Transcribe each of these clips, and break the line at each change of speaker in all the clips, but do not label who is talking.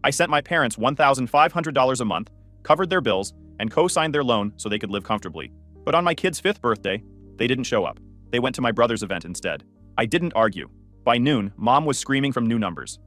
I sent my parents $1,500 a month, covered their bills, and co-signed their loan so they could live comfortably. But on my kid's 5th birthday, they didn't show up. They went to my brother's event instead. I didn't argue. By noon, Mom was screaming from new numbers.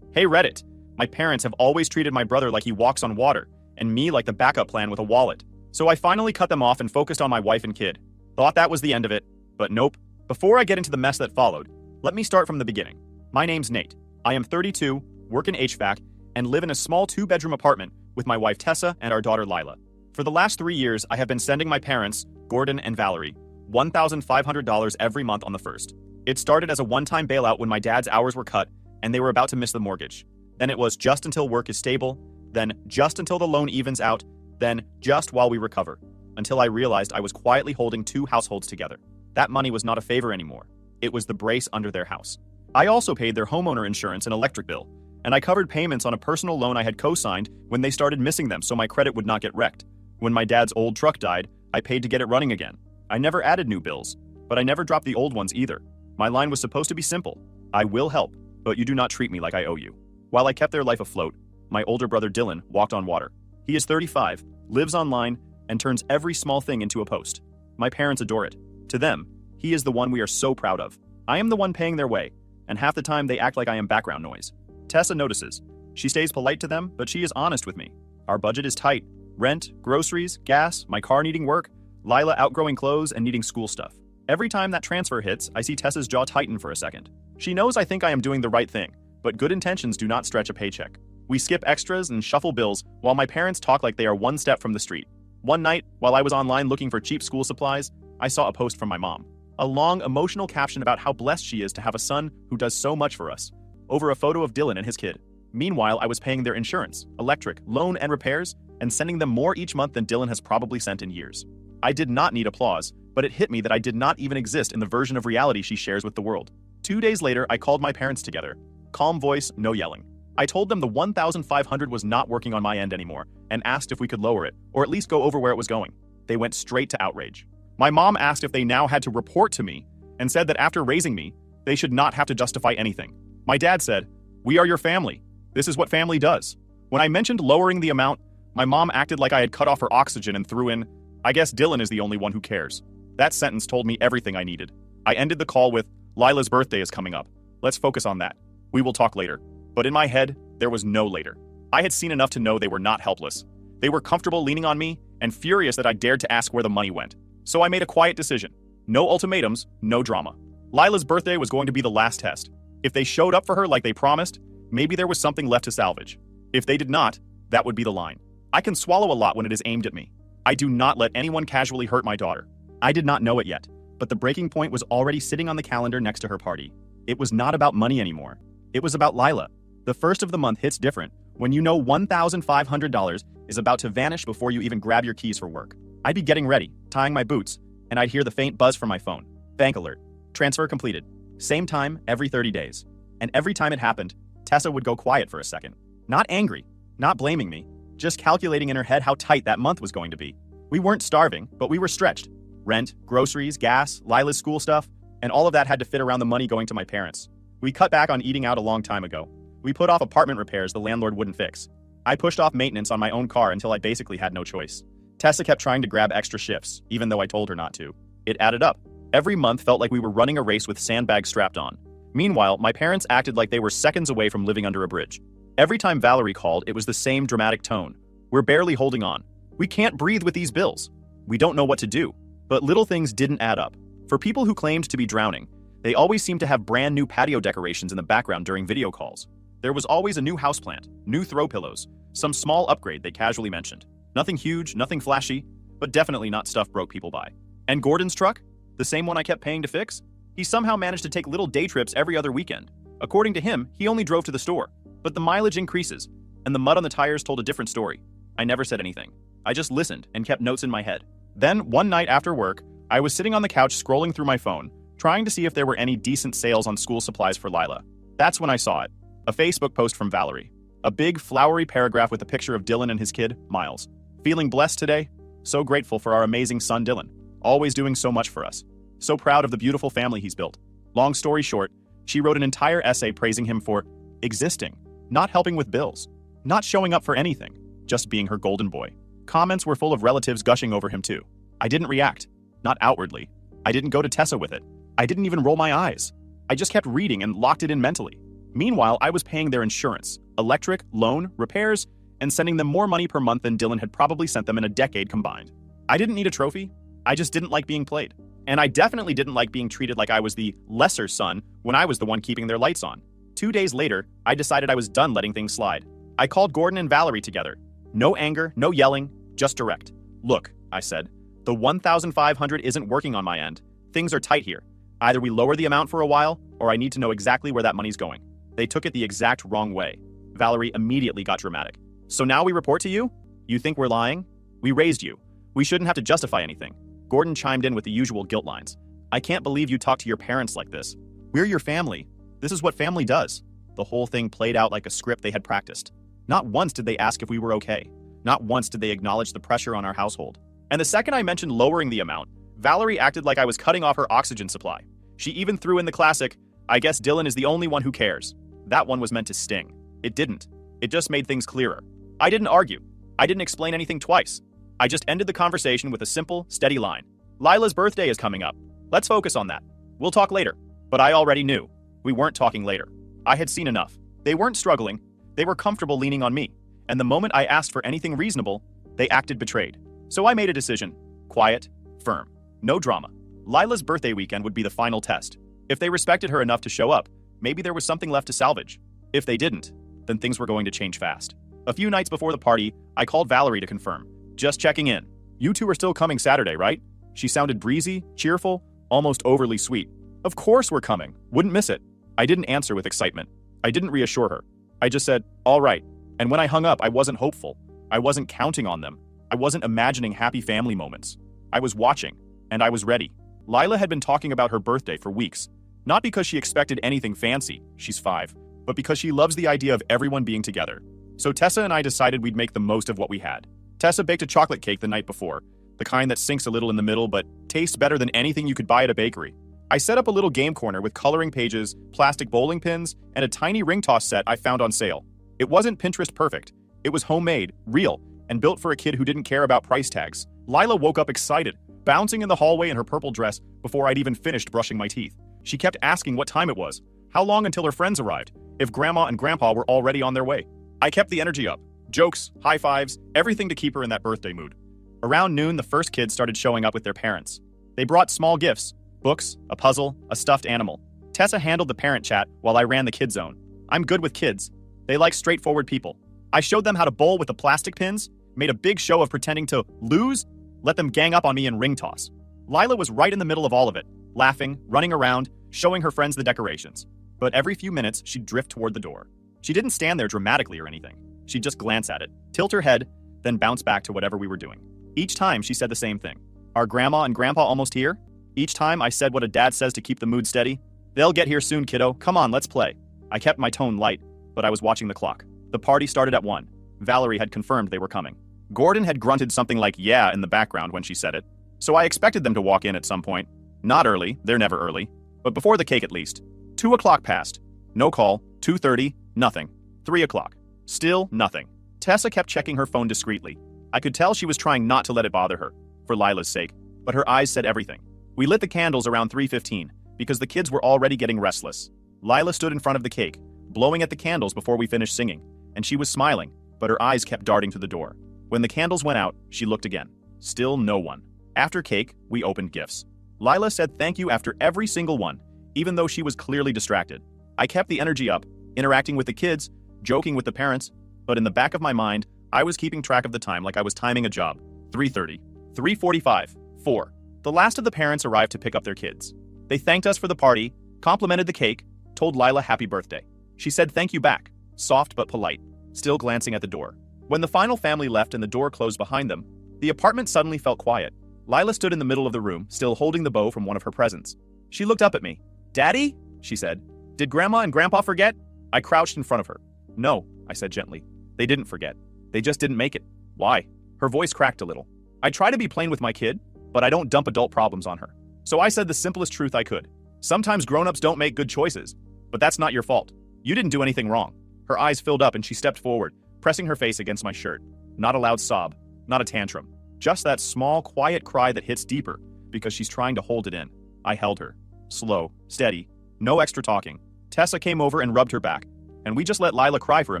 Hey Reddit, my parents have always treated my brother like he walks on water, and me like the backup plan with a wallet. So I finally cut them off and focused on my wife and kid. Thought that was the end of it, but nope. Before I get into the mess that followed, let me start from the beginning. My name's Nate. I am 32, work in HVAC, and live in a small 2-bedroom apartment with my wife Tessa and our daughter Lila. For the last 3 years, I have been sending my parents, Gordon and Valerie, $1,500 every month on the 1st. It started as a one-time bailout when my dad's hours were cut and they were about to miss the mortgage. Then it was just until work is stable, then just until the loan evens out, then just while we recover, until I realized I was quietly holding 2 households together. That money was not a favor anymore. It was the brace under their house. I also paid their homeowner insurance and electric bill, and I covered payments on a personal loan I had co-signed when they started missing them so my credit would not get wrecked. When my dad's old truck died, I paid to get it running again. I never added new bills, but I never dropped the old ones either. My line was supposed to be simple. I will help, but you do not treat me like I owe you. While I kept their life afloat, my older brother Dylan walked on water. He is 35, lives online, and turns every small thing into a post. My parents adore it. To them, he is the one we are so proud of. I am the one paying their way, and half the time they act like I am background noise. Tessa notices. She stays polite to them, but she is honest with me. Our budget is tight. Rent, groceries, gas, my car needing work, Lila outgrowing clothes and needing school stuff. Every time that transfer hits, I see Tessa's jaw tighten for a second. She knows I think I am doing the right thing, but good intentions do not stretch a paycheck. We skip extras and shuffle bills while my parents talk like they are one step from the street. One night, while I was online looking for cheap school supplies, I saw a post from my mom. A long, emotional caption about how blessed she is to have a son who does so much for us, over a photo of Dylan and his kid. Meanwhile, I was paying their insurance, electric, loan, and repairs, and sending them more each month than Dylan has probably sent in years. I did not need applause, but it hit me that I did not even exist in the version of reality she shares with the world. 2 days later, I called my parents together. Calm voice, no yelling. I told them the $1,500 was not working on my end anymore, and asked if we could lower it, or at least go over where it was going. They went straight to outrage. My mom asked if they now had to report to me, and said that after raising me, they should not have to justify anything. My dad said, "We are your family. This is what family does." When I mentioned lowering the amount, my mom acted like I had cut off her oxygen and threw in, "I guess Dylan is the only one who cares." That sentence told me everything I needed. I ended the call with, "Lila's birthday is coming up. Let's focus on that. We will talk later." But in my head, there was no later. I had seen enough to know they were not helpless. They were comfortable leaning on me and furious that I dared to ask where the money went. So I made a quiet decision. No ultimatums, no drama. Lila's birthday was going to be the last test. If they showed up for her like they promised, maybe there was something left to salvage. If they did not, that would be the line. I can swallow a lot when it is aimed at me. I do not let anyone casually hurt my daughter. I did not know it yet, but the breaking point was already sitting on the calendar next to her party. It was not about money anymore. It was about Lila. The first of the month hits different when you know $1,500 is about to vanish before you even grab your keys for work. I'd be getting ready, tying my boots, and I'd hear the faint buzz from my phone. Bank alert. Transfer completed. Same time every 30 days. And every time it happened, Tessa would go quiet for a second. Not angry, not blaming me, just calculating in her head how tight that month was going to be. We weren't starving, but we were stretched. Rent, groceries, gas, Lila's school stuff, and all of that had to fit around the money going to my parents. We cut back on eating out a long time ago. We put off apartment repairs the landlord wouldn't fix. I pushed off maintenance on my own car until I basically had no choice. Tessa kept trying to grab extra shifts, even though I told her not to. It added up. Every month felt like we were running a race with sandbags strapped on. Meanwhile, my parents acted like they were seconds away from living under a bridge. Every time Valerie called, it was the same dramatic tone. "We're barely holding on. We can't breathe with these bills. We don't know what to do." But little things didn't add up. For people who claimed to be drowning, they always seemed to have brand new patio decorations in the background during video calls. There was always a new houseplant, new throw pillows, some small upgrade they casually mentioned. Nothing huge, nothing flashy, but definitely not stuff broke people by. And Gordon's truck? The same one I kept paying to fix? He somehow managed to take little day trips every other weekend. According to him, he only drove to the store. But the mileage increases, and the mud on the tires told a different story. I never said anything. I just listened and kept notes in my head. Then, one night after work, I was sitting on the couch scrolling through my phone, trying to see if there were any decent sales on school supplies for Lila. That's when I saw it. A Facebook post from Valerie. A big, flowery paragraph with a picture of Dylan and his kid, Miles. "Feeling blessed today? So grateful for our amazing son Dylan. Always doing so much for us. So proud of the beautiful family he's built." Long story short, she wrote an entire essay praising him for existing, not helping with bills, Not showing up for anything, just being her golden boy. Comments were full of relatives gushing over him too. I didn't react. Not outwardly. I didn't go to Tessa with it. I didn't even roll my eyes. I just kept reading and locked it in mentally. Meanwhile, I was paying their insurance, electric, loan, repairs, and sending them more money per month than Dylan had probably sent them in a decade combined. I didn't need a trophy. I just didn't like being played. And I definitely didn't like being treated like I was the lesser son when I was the one keeping their lights on. 2 days later, I decided I was done letting things slide. I called Gordon and Valerie together. No anger, no yelling, just direct. Look, I said, the $1,500 isn't working on my end. Things are tight here. Either we lower the amount for a while, or I need to know exactly where that money's going. They took it the exact wrong way. Valerie immediately got dramatic. So now we report to you? You think we're lying? We raised you. We shouldn't have to justify anything. Gordon chimed in with the usual guilt lines. I can't believe you talk to your parents like this. We're your family. This is what family does. The whole thing played out like a script they had practiced. Not once did they ask if we were okay. Not once did they acknowledge the pressure on our household. And the second I mentioned lowering the amount, Valerie acted like I was cutting off her oxygen supply. She even threw in the classic, I guess Dylan is the only one who cares. That one was meant to sting. It didn't. It just made things clearer. I didn't argue. I didn't explain anything twice. I just ended the conversation with a simple, steady line. Lila's birthday is coming up. Let's focus on that. We'll talk later. But I already knew. We weren't talking later. I had seen enough. They weren't struggling. They were comfortable leaning on me. And the moment I asked for anything reasonable, they acted betrayed. So I made a decision. Quiet, firm, no drama. Lila's birthday weekend would be the final test. If they respected her enough to show up, maybe there was something left to salvage. If they didn't, then things were going to change fast. A few nights before the party, I called Valerie to confirm. Just checking in. You two are still coming Saturday, right? She sounded breezy, cheerful, almost overly sweet. Of course we're coming. Wouldn't miss it. I didn't answer with excitement. I didn't reassure her. I just said, all right. And when I hung up, I wasn't hopeful. I wasn't counting on them. I wasn't imagining happy family moments. I was watching, and I was ready. Lila had been talking about her birthday for weeks. Not because she expected anything fancy, she's 5, but because she loves the idea of everyone being together. So Tessa and I decided we'd make the most of what we had. Tessa baked a chocolate cake the night before, the kind that sinks a little in the middle but tastes better than anything you could buy at a bakery. I set up a little game corner with coloring pages, plastic bowling pins, and a tiny ring toss set I found on sale. It wasn't Pinterest perfect. It was homemade, real, and built for a kid who didn't care about price tags. Lila woke up excited, bouncing in the hallway in her purple dress before I'd even finished brushing my teeth. She kept asking what time it was, how long until her friends arrived, if Grandma and Grandpa were already on their way. I kept the energy up. Jokes, high fives, everything to keep her in that birthday mood. Around noon, the first kids started showing up with their parents. They brought small gifts, books, a puzzle, a stuffed animal. Tessa handled the parent chat while I ran the kid zone. I'm good with kids. They like straightforward people. I showed them how to bowl with the plastic pins, made a big show of pretending to lose, let them gang up on me in ring toss. Lila was right in the middle of all of it, laughing, running around, showing her friends the decorations. But every few minutes, she'd drift toward the door. She didn't stand there dramatically or anything. She'd just glance at it, tilt her head, then bounce back to whatever we were doing. Each time, she said the same thing. Are Grandma and Grandpa almost here? Each time, I said what a dad says to keep the mood steady. They'll get here soon, kiddo. Come on, let's play. I kept my tone light, but I was watching the clock. The party started at 1. Valerie had confirmed they were coming. Gordon had grunted something like yeah in the background when she said it, so I expected them to walk in at some point. Not early, they're never early, but before the cake at least. 2 o'clock passed. No call. 2:30, nothing. 3 o'clock. Still nothing. Tessa kept checking her phone discreetly. I could tell she was trying not to let it bother her, for Lila's sake, but her eyes said everything. We lit the candles around 3:15, because the kids were already getting restless. Lila stood in front of the cake, blowing at the candles before we finished singing, and she was smiling, but her eyes kept darting to the door. When the candles went out, she looked again. Still no one. After cake, we opened gifts. Lila said thank you after every single one, even though she was clearly distracted. I kept the energy up, interacting with the kids, joking with the parents, but in the back of my mind, I was keeping track of the time like I was timing a job. 3:30, 3:45, 4. The last of the parents arrived to pick up their kids. They thanked us for the party, complimented the cake, told Lila happy birthday. She said thank you back, soft but polite, still glancing at the door. When the final family left and the door closed behind them, the apartment suddenly felt quiet. Lila stood in the middle of the room, still holding the bow from one of her presents. She looked up at me. Daddy? She said. Did Grandma and Grandpa forget? I crouched in front of her. No, I said gently. They didn't forget. They just didn't make it. Why? Her voice cracked a little. I try to be plain with my kid, but I don't dump adult problems on her. So I said the simplest truth I could. Sometimes grown-ups don't make good choices, but that's not your fault. You didn't do anything wrong. Her eyes filled up and she stepped forward, pressing her face against my shirt. Not a loud sob, not a tantrum. Just that small, quiet cry that hits deeper because she's trying to hold it in. I held her. Slow, steady, no extra talking. Tessa came over and rubbed her back, and we just let Lila cry for a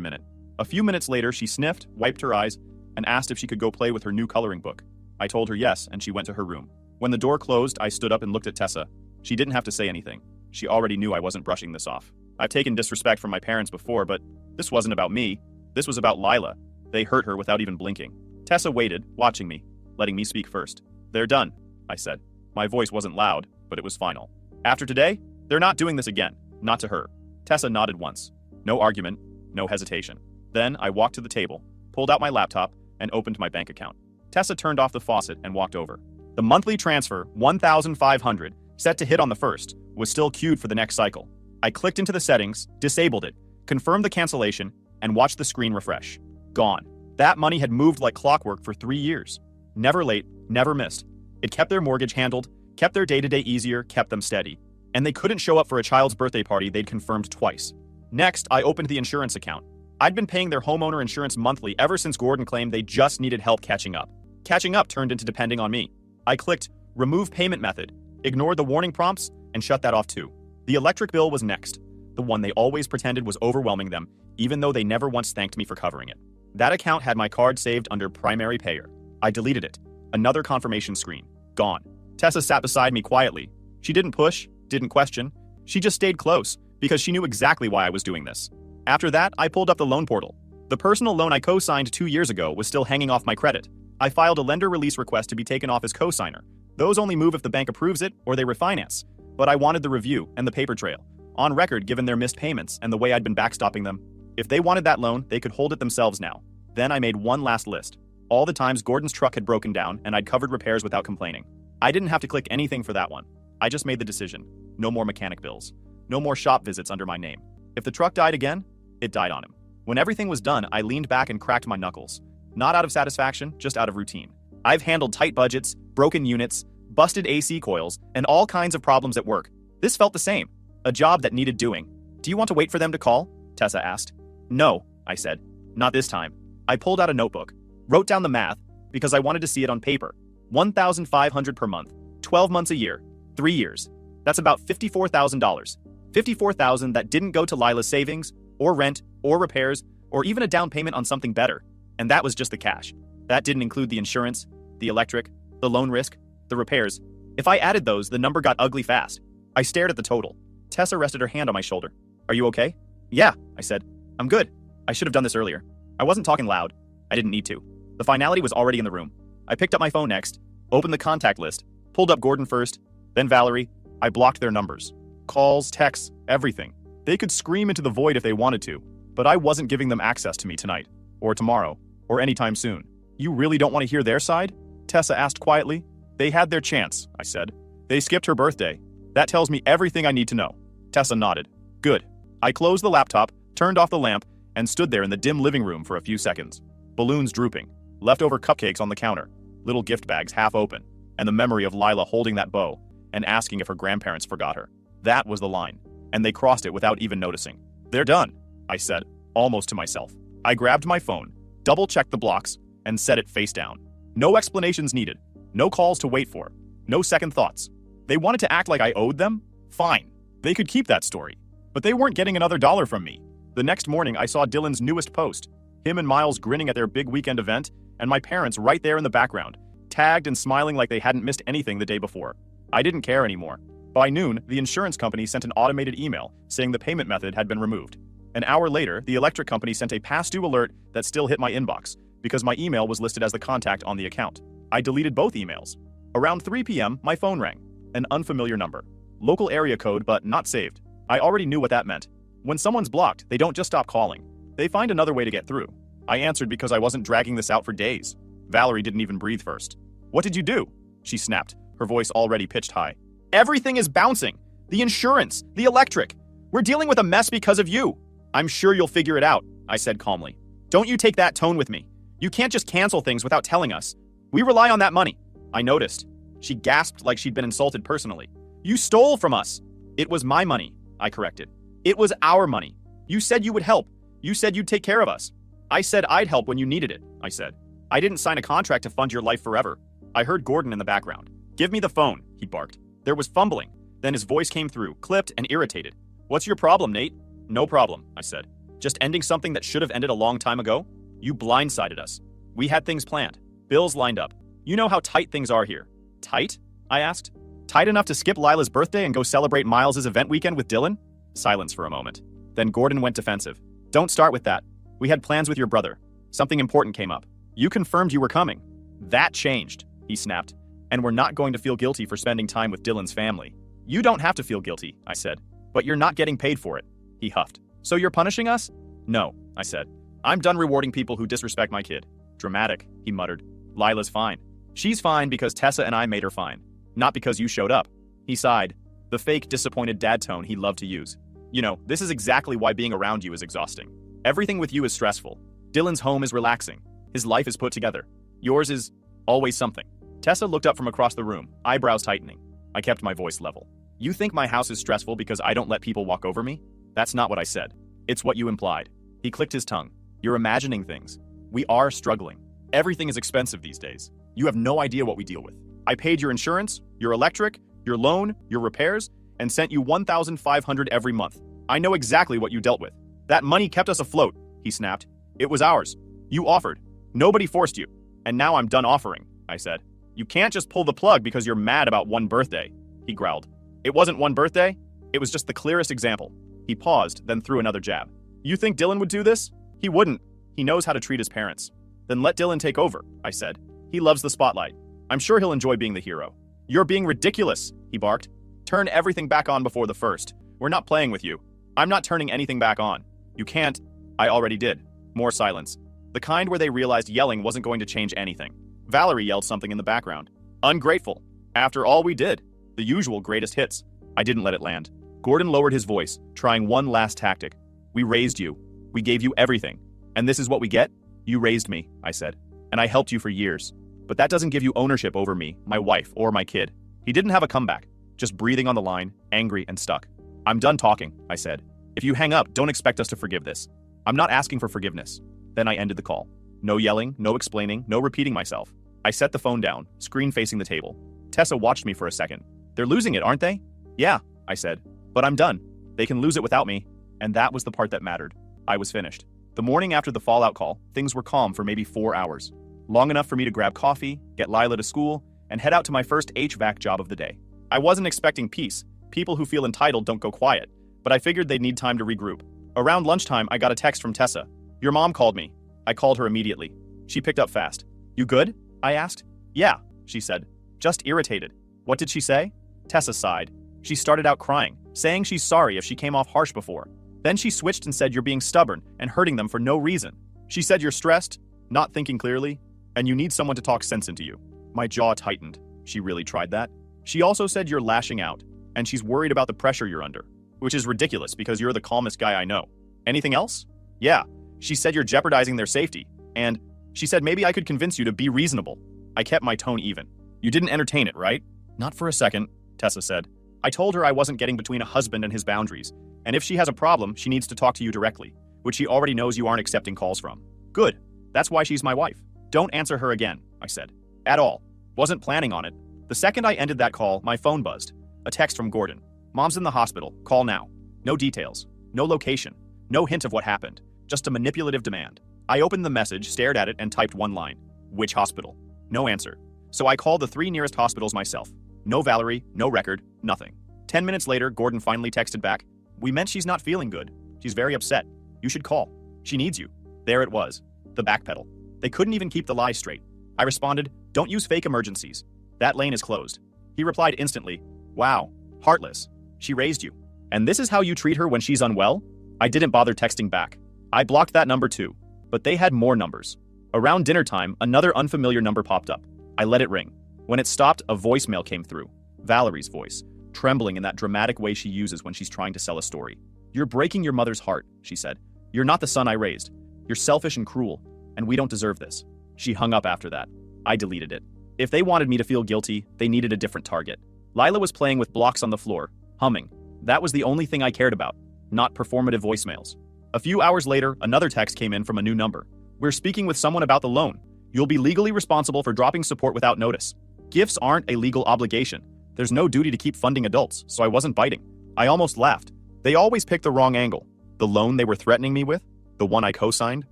minute. A few minutes later, she sniffed, wiped her eyes, and asked if she could go play with her new coloring book. I told her yes, and she went to her room. When the door closed, I stood up and looked at Tessa. She didn't have to say anything. She already knew I wasn't brushing this off. I've taken disrespect from my parents before, but this wasn't about me. This was about Lila. They hurt her without even blinking. Tessa waited, watching me, letting me speak first. "They're done," I said. My voice wasn't loud, but it was final. "After today, they're not doing this again. Not to her." Tessa nodded once. No argument, no hesitation. Then I walked to the table, pulled out my laptop, and opened my bank account. Tessa turned off the faucet and walked over. The monthly transfer, $1,500, set to hit on the 1st, was still queued for the next cycle. I clicked into the settings, disabled it, confirmed the cancellation, and watched the screen refresh. Gone. That money had moved like clockwork for 3 years. Never late, never missed. It kept their mortgage handled, kept their day-to-day easier, kept them steady. And they couldn't show up for a child's birthday party they'd confirmed twice. Next, I opened the insurance account. I'd been paying their homeowner insurance monthly ever since Gordon claimed they just needed help catching up. Catching up turned into depending on me. I clicked Remove Payment Method, ignored the warning prompts, and shut that off too. The electric bill was next, the one they always pretended was overwhelming them, even though they never once thanked me for covering it. That account had my card saved under Primary Payer. I deleted it. Another confirmation screen. Gone. Tessa sat beside me quietly. She didn't push, didn't question. She just stayed close, because she knew exactly why I was doing this. After that, I pulled up the loan portal. The personal loan I co-signed 2 years ago was still hanging off my credit. I filed a lender release request to be taken off as co-signer. Those only move if the bank approves it or they refinance. But I wanted the review and the paper trail, on record given their missed payments and the way I'd been backstopping them. If they wanted that loan, they could hold it themselves now. Then I made one last list. All the times Gordon's truck had broken down and I'd covered repairs without complaining. I didn't have to click anything for that one. I just made the decision. No more mechanic bills. No more shop visits under my name. If the truck died again, it died on him. When everything was done, I leaned back and cracked my knuckles. Not out of satisfaction, just out of routine. I've handled tight budgets, broken units, busted AC coils, and all kinds of problems at work. This felt the same. A job that needed doing. "Do you want to wait for them to call?" Tessa asked. "No," I said. "Not this time." I pulled out a notebook, wrote down the math, because I wanted to see it on paper. $1,500 per month, 12 months a year, 3 years. That's about $54,000. $54,000 that didn't go to Lila's savings, or rent, or repairs, or even a down payment on something better. And that was just the cash. That didn't include the insurance, the electric, the loan risk, the repairs. If I added those, the number got ugly fast. I stared at the total. Tessa rested her hand on my shoulder. "Are you okay?" "Yeah," I said. "I'm good. I should have done this earlier." I wasn't talking loud. I didn't need to. The finality was already in the room. I picked up my phone next, opened the contact list, pulled up Gordon first, then Valerie. I blocked their numbers. Calls, texts, everything. They could scream into the void if they wanted to, but I wasn't giving them access to me tonight, or tomorrow, or anytime soon. "You really don't want to hear their side?" Tessa asked quietly. "They had their chance," I said. "They skipped her birthday. That tells me everything I need to know." Tessa nodded. "Good." I closed the laptop, turned off the lamp, and stood there in the dim living room for a few seconds. Balloons drooping, leftover cupcakes on the counter, little gift bags half open, and the memory of Lila holding that bow and asking if her grandparents forgot her. That was the line, and they crossed it without even noticing. "They're done," I said, almost to myself. I grabbed my phone, double-checked the blocks, and set it face down. No explanations needed, no calls to wait for, no second thoughts. They wanted to act like I owed them? Fine. They could keep that story. But they weren't getting another dollar from me. The next morning, I saw Dylan's newest post. Him and Miles grinning at their big weekend event, and my parents right there in the background, tagged and smiling like they hadn't missed anything the day before. I didn't care anymore. By noon, the insurance company sent an automated email saying the payment method had been removed. An hour later, the electric company sent a past due alert that still hit my inbox, because my email was listed as the contact on the account. I deleted both emails. Around 3 p.m., my phone rang. An unfamiliar number. Local area code, but not saved. I already knew what that meant. When someone's blocked, they don't just stop calling. They find another way to get through. I answered because I wasn't dragging this out for days. Valerie didn't even breathe first. "What did you do?" She snapped, her voice already pitched high. "Everything is bouncing. The insurance, the electric. We're dealing with a mess because of you." "I'm sure you'll figure it out," I said calmly. "Don't you take that tone with me. You can't just cancel things without telling us. We rely on that money." I noticed. She gasped like she'd been insulted personally. "You stole from us." "It was my money," I corrected. "It was our money. You said you would help. You said you'd take care of us." I said I'd help when you needed it, I said. I didn't sign a contract to fund your life forever. I heard Gordon in the background. Give me the phone, he barked. There was fumbling. Then his voice came through, clipped and irritated. What's your problem, Nate? No problem, I said. Just ending something that should have ended a long time ago? You blindsided us. We had things planned. Bills lined up. You know how tight things are here. Tight? I asked. Tight enough to skip Lila's birthday and go celebrate Miles's event weekend with Dylan? Silence for a moment. Then Gordon went defensive. Don't start with that. We had plans with your brother. Something important came up. You confirmed you were coming. That changed, he snapped. And we're not going to feel guilty for spending time with Dylan's family. You don't have to feel guilty, I said. But you're not getting paid for it, he huffed. So you're punishing us? No, I said. I'm done rewarding people who disrespect my kid. Dramatic, he muttered. Lila's fine. She's fine because Tessa and I made her fine. Not because you showed up. He sighed. The fake, disappointed dad tone he loved to use. You know, this is exactly why being around you is exhausting. Everything with you is stressful. Dylan's home is relaxing. His life is put together. Yours is always something. Tessa looked up from across the room, eyebrows tightening. I kept my voice level. You think my house is stressful because I don't let people walk over me? That's not what I said. It's what you implied. He clicked his tongue. You're imagining things. We are struggling. Everything is expensive these days. You have no idea what we deal with. I paid your insurance, your electric, your loan, your repairs, and sent you $1,500 every month. I know exactly what you dealt with. That money kept us afloat, he snapped. It was ours. You offered. Nobody forced you. And now I'm done offering, I said. You can't just pull the plug because you're mad about one birthday, he growled. It wasn't one birthday. It was just the clearest example. He paused, then threw another jab. You think Dylan would do this? He wouldn't. He knows how to treat his parents. Then let Dylan take over, I said. He loves the spotlight. I'm sure he'll enjoy being the hero. You're being ridiculous, he barked. Turn everything back on before the first. We're not playing with you. I'm not turning anything back on. You can't. I already did. More silence. The kind where they realized yelling wasn't going to change anything. Valerie yelled something in the background. Ungrateful. After all we did. The usual greatest hits. I didn't let it land. Gordon lowered his voice, trying one last tactic. We raised you. We gave you everything. And this is what we get? You raised me, I said. And I helped you for years. But that doesn't give you ownership over me, my wife, or my kid. He didn't have a comeback. Just breathing on the line, angry and stuck. I'm done talking, I said. If you hang up, don't expect us to forgive this. I'm not asking for forgiveness. Then I ended the call. No yelling, no explaining, no repeating myself. I set the phone down, screen facing the table. Tessa watched me for a second. They're losing it, aren't they? Yeah, I said. But I'm done. They can lose it without me. And that was the part that mattered. I was finished. The morning after the fallout call, things were calm for maybe 4 hours. Long enough for me to grab coffee, get Lila to school, and head out to my first HVAC job of the day. I wasn't expecting peace. People who feel entitled don't go quiet. But I figured they'd need time to regroup. Around lunchtime, I got a text from Tessa. Your mom called me. I called her immediately. She picked up fast. You good? I asked. Yeah, she said. Just irritated. What did she say? Tessa sighed. She started out crying, saying she's sorry if she came off harsh before. Then she switched and said you're being stubborn and hurting them for no reason. She said you're stressed, not thinking clearly, and you need someone to talk sense into you. My jaw tightened. She really tried that. She also said you're lashing out, and she's worried about the pressure you're under, which is ridiculous because you're the calmest guy I know. Anything else? Yeah. She said you're jeopardizing their safety, and she said maybe I could convince you to be reasonable. I kept my tone even. You didn't entertain it, right? Not for a second, Tessa said. I told her I wasn't getting between a husband and his boundaries, and if she has a problem, she needs to talk to you directly, which she already knows you aren't accepting calls from. Good. That's why she's my wife. Don't answer her again, I said. At all. Wasn't planning on it. The second I ended that call, my phone buzzed. A text from Gordon. Mom's in the hospital. Call now. No details. No location. No hint of what happened. Just a manipulative demand. I opened the message, stared at it, and typed one line. Which hospital? No answer. So I called the 3 nearest hospitals myself. No Valerie, no record, nothing. 10 minutes later, Gordon finally texted back. We meant she's not feeling good. She's very upset. You should call. She needs you. There it was. The backpedal. They couldn't even keep the lie straight. I responded, don't use fake emergencies. That lane is closed. He replied instantly, wow, heartless. She raised you. And this is how you treat her when she's unwell? I didn't bother texting back. I blocked that number too. But they had more numbers. Around dinner time, another unfamiliar number popped up. I let it ring. When it stopped, a voicemail came through. Valerie's voice, trembling in that dramatic way she uses when she's trying to sell a story. You're breaking your mother's heart, she said. You're not the son I raised. You're selfish and cruel, and we don't deserve this. She hung up after that. I deleted it. If they wanted me to feel guilty, they needed a different target. Lila was playing with blocks on the floor, humming. That was the only thing I cared about, not performative voicemails. A few hours later, another text came in from a new number. We're speaking with someone about the loan. You'll be legally responsible for dropping support without notice. Gifts aren't a legal obligation. There's no duty to keep funding adults, so I wasn't biting. I almost laughed. They always picked the wrong angle. The loan they were threatening me with? The one I co-signed?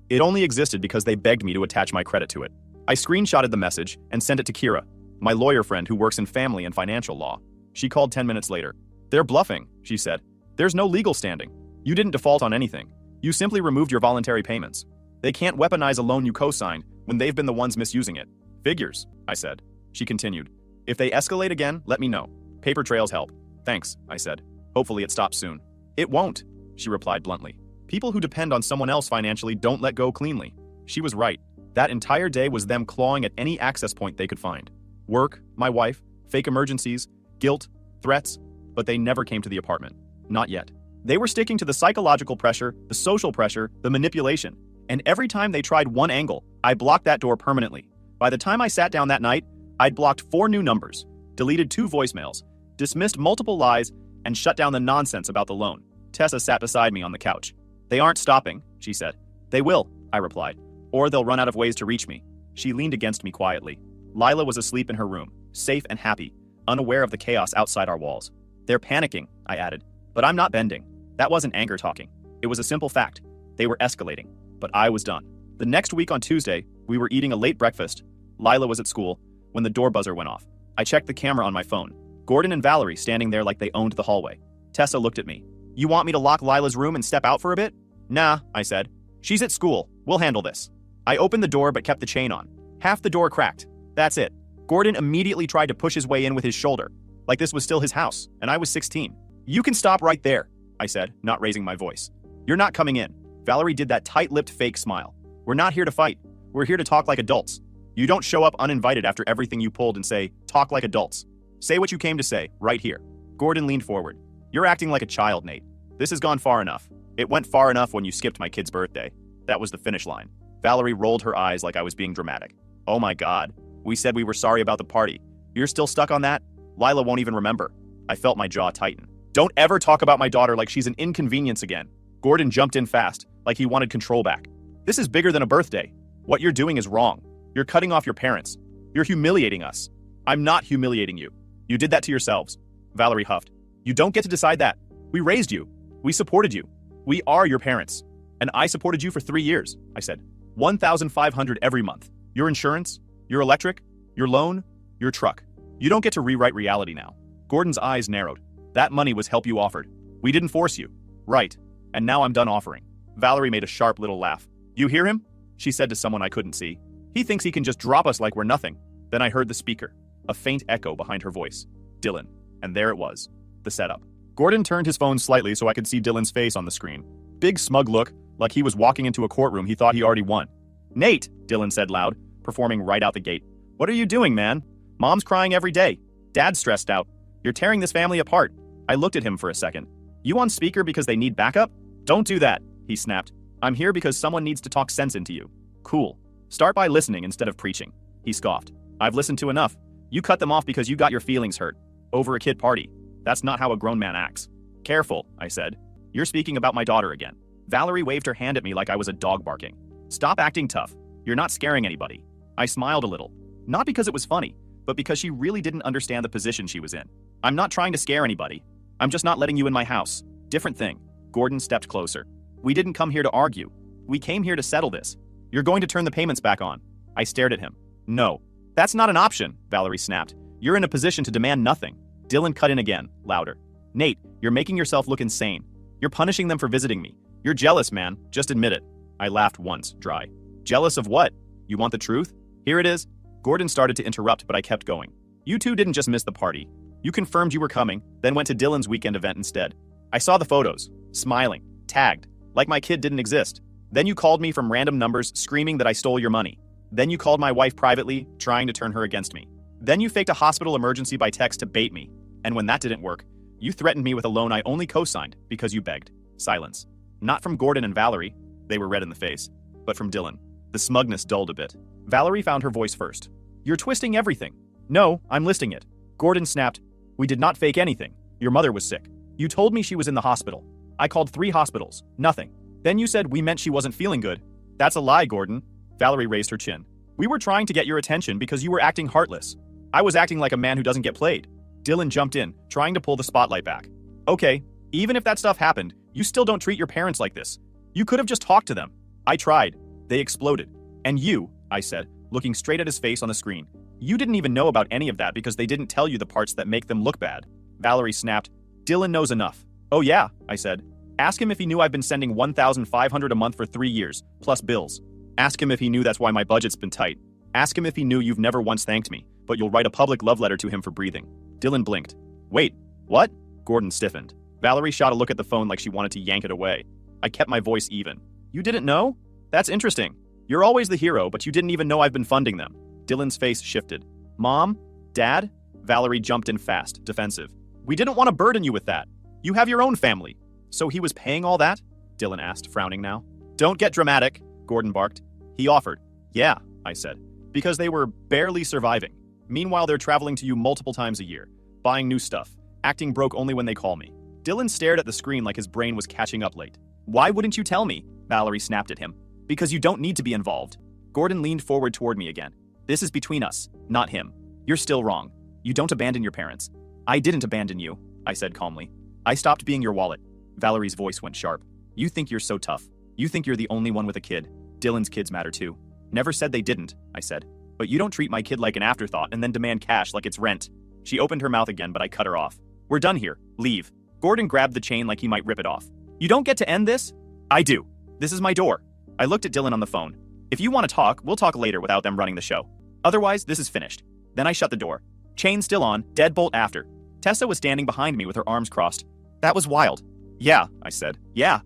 It only existed because they begged me to attach my credit to it. I screenshotted the message and sent it to Kira, my lawyer friend who works in family and financial law. She called 10 minutes later. They're bluffing, she said. There's no legal standing. You didn't default on anything. You simply removed your voluntary payments. They can't weaponize a loan you co-signed when they've been the ones misusing it. Figures, I said. She continued. If they escalate again, let me know. Paper trails help. Thanks, I said. Hopefully it stops soon. It won't, she replied bluntly. People who depend on someone else financially don't let go cleanly. She was right. That entire day was them clawing at any access point they could find. Work, my wife, fake emergencies, guilt, threats, but they never came to the apartment. Not yet. They were sticking to the psychological pressure, the social pressure, the manipulation. And every time they tried one angle, I blocked that door permanently. By the time I sat down that night, I'd blocked 4 new numbers, deleted 2 voicemails, dismissed multiple lies, and shut down the nonsense about the loan. Tessa sat beside me on the couch. They aren't stopping, she said. They will, I replied. Or they'll run out of ways to reach me. She leaned against me quietly. Lila was asleep in her room, safe and happy, unaware of the chaos outside our walls. They're panicking, I added. But I'm not bending. That wasn't anger talking. It was a simple fact. They were escalating. But I was done. The next week on Tuesday, we were eating a late breakfast. Lila was at school when the door buzzer went off. I checked the camera on my phone. Gordon and Valerie standing there like they owned the hallway. Tessa looked at me. You want me to lock Lila's room and step out for a bit? Nah, I said. She's at school. We'll handle this. I opened the door but kept the chain on. Half the door cracked. That's it. Gordon immediately tried to push his way in with his shoulder, like this was still his house, and I was 16. You can stop right there, I said, not raising my voice. You're not coming in. Valerie did that tight-lipped fake smile. We're not here to fight. We're here to talk like adults. You don't show up uninvited after everything you pulled and say, talk like adults. Say what you came to say, right here. Gordon leaned forward. You're acting like a child, Nate. This has gone far enough. It went far enough when you skipped my kid's birthday. That was the finish line. Valerie rolled her eyes like I was being dramatic. Oh my God. We said we were sorry about the party. You're still stuck on that? Lila won't even remember. I felt my jaw tighten. Don't ever talk about my daughter like she's an inconvenience again. Gordon jumped in fast, like he wanted control back. This is bigger than a birthday. What you're doing is wrong. You're cutting off your parents. You're humiliating us. I'm not humiliating you. You did that to yourselves. Valerie huffed. You don't get to decide that. We raised you. We supported you. We are your parents. And I supported you for 3 years, I said. $1,500 every month. Your insurance, your electric, your loan, your truck. You don't get to rewrite reality now. Gordon's eyes narrowed. That money was help you offered. We didn't force you. Right. And now I'm done offering. Valerie made a sharp little laugh. You hear him? She said to someone I couldn't see. He thinks he can just drop us like we're nothing. Then I heard the speaker. A faint echo behind her voice. Dylan. And there it was. The setup. Gordon turned his phone slightly so I could see Dylan's face on the screen. Big smug look, like he was walking into a courtroom he thought he already won. Nate, Dylan said loud, performing right out the gate. What are you doing, man? Mom's crying every day. Dad's stressed out. You're tearing this family apart. I looked at him for a second. You on speaker because they need backup? Don't do that, he snapped. I'm here because someone needs to talk sense into you. Cool. Start by listening instead of preaching. He scoffed. I've listened to enough. You cut them off because you got your feelings hurt. Over a kid party. That's not how a grown man acts. Careful, I said. You're speaking about my daughter again. Valerie waved her hand at me like I was a dog barking. Stop acting tough. You're not scaring anybody. I smiled a little. Not because it was funny, but because she really didn't understand the position she was in. I'm not trying to scare anybody. I'm just not letting you in my house. Different thing. Gordon stepped closer. We didn't come here to argue. We came here to settle this. You're going to turn the payments back on. I stared at him. No. That's not an option, Valerie snapped. You're in a position to demand nothing. Dylan cut in again, louder. Nate, you're making yourself look insane. You're punishing them for visiting me. You're jealous, man. Just admit it. I laughed once, dry. Jealous of what? You want the truth? Here it is. Gordon started to interrupt, but I kept going. You two didn't just miss the party. You confirmed you were coming, then went to Dylan's weekend event instead. I saw the photos. Smiling. Tagged. Like my kid didn't exist. Then you called me from random numbers, screaming that I stole your money. Then you called my wife privately, trying to turn her against me. Then you faked a hospital emergency by text to bait me. And when that didn't work, you threatened me with a loan I only co-signed because you begged. Silence. Not from Gordon and Valerie. They were red in the face. But from Dylan. The smugness dulled a bit. Valerie found her voice first. You're twisting everything. No, I'm listing it. Gordon snapped. We did not fake anything. Your mother was sick. You told me she was in the hospital. I called 3 hospitals. Nothing. Then you said we meant she wasn't feeling good. That's a lie, Gordon. Valerie raised her chin. We were trying to get your attention because you were acting heartless. I was acting like a man who doesn't get played. Dylan jumped in, trying to pull the spotlight back. Okay, even if that stuff happened, you still don't treat your parents like this. You could have just talked to them. I tried. They exploded. And you, I said, looking straight at his face on the screen, you didn't even know about any of that because they didn't tell you the parts that make them look bad. Valerie snapped. Dylan knows enough. Oh yeah, I said. Ask him if he knew I've been sending $1,500 a month for 3 years, plus bills. Ask him if he knew that's why my budget's been tight. Ask him if he knew you've never once thanked me, but you'll write a public love letter to him for breathing. Dylan blinked. Wait, what? Gordon stiffened. Valerie shot a look at the phone like she wanted to yank it away. I kept my voice even. You didn't know? That's interesting. You're always the hero, but you didn't even know I've been funding them. Dylan's face shifted. Mom? Dad? Valerie jumped in fast, defensive. We didn't want to burden you with that. You have your own family. So he was paying all that? Dylan asked, frowning now. Don't get dramatic, Gordon barked. He offered. Yeah, I said. Because they were barely surviving. Meanwhile, they're traveling to you multiple times a year, buying new stuff, acting broke only when they call me. Dylan stared at the screen like his brain was catching up late. Why wouldn't you tell me? Valerie snapped at him. Because you don't need to be involved. Gordon leaned forward toward me again. This is between us, not him. You're still wrong. You don't abandon your parents. I didn't abandon you, I said calmly. I stopped being your wallet. Valerie's voice went sharp. You think you're so tough. You think you're the only one with a kid. Dylan's kids matter too. Never said they didn't, I said. But you don't treat my kid like an afterthought and then demand cash like it's rent. She opened her mouth again, but I cut her off. We're done here. Leave. Gordon grabbed the chain like he might rip it off. You don't get to end this? I do. This is my door. I looked at Dylan on the phone. If you want to talk, we'll talk later without them running the show. Otherwise, this is finished. Then I shut the door. Chain still on, deadbolt after. Tessa was standing behind me with her arms crossed. That was wild. Yeah, I said. Yeah,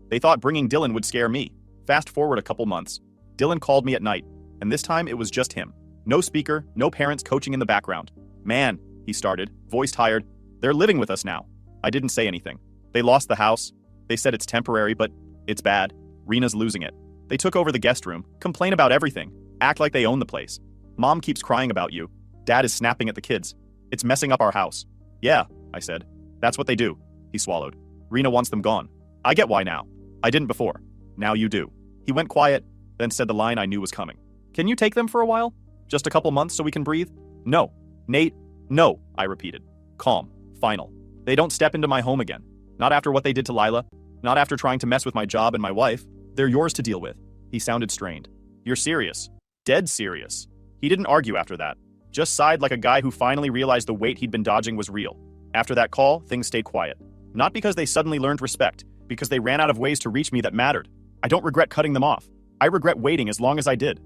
They thought bringing Dylan would scare me. Fast forward a couple months. Dylan called me at night, and this time it was just him. No speaker, no parents coaching in the background. Man, he started, voice tired. They're living with us now. I didn't say anything. They lost the house. They said it's temporary, but it's bad. Rena's losing it. They took over the guest room, complain about everything, act like they own the place. Mom keeps crying about you. Dad is snapping at the kids. It's messing up our house. Yeah, I said. That's what they do. He swallowed. Rena wants them gone. I get why now. I didn't before. Now you do. He went quiet, then said the line I knew was coming. Can you take them for a while? Just a couple months so we can breathe? No. Nate, no, I repeated. Calm. Final. They don't step into my home again. Not after what they did to Lila. Not after trying to mess with my job and my wife. They're yours to deal with. He sounded strained. You're serious. Dead serious. He didn't argue after that. Just sighed like a guy who finally realized the weight he'd been dodging was real. After that call, things stayed quiet. Not because they suddenly learned respect, because they ran out of ways to reach me that mattered. I don't regret cutting them off. I regret waiting as long as I did.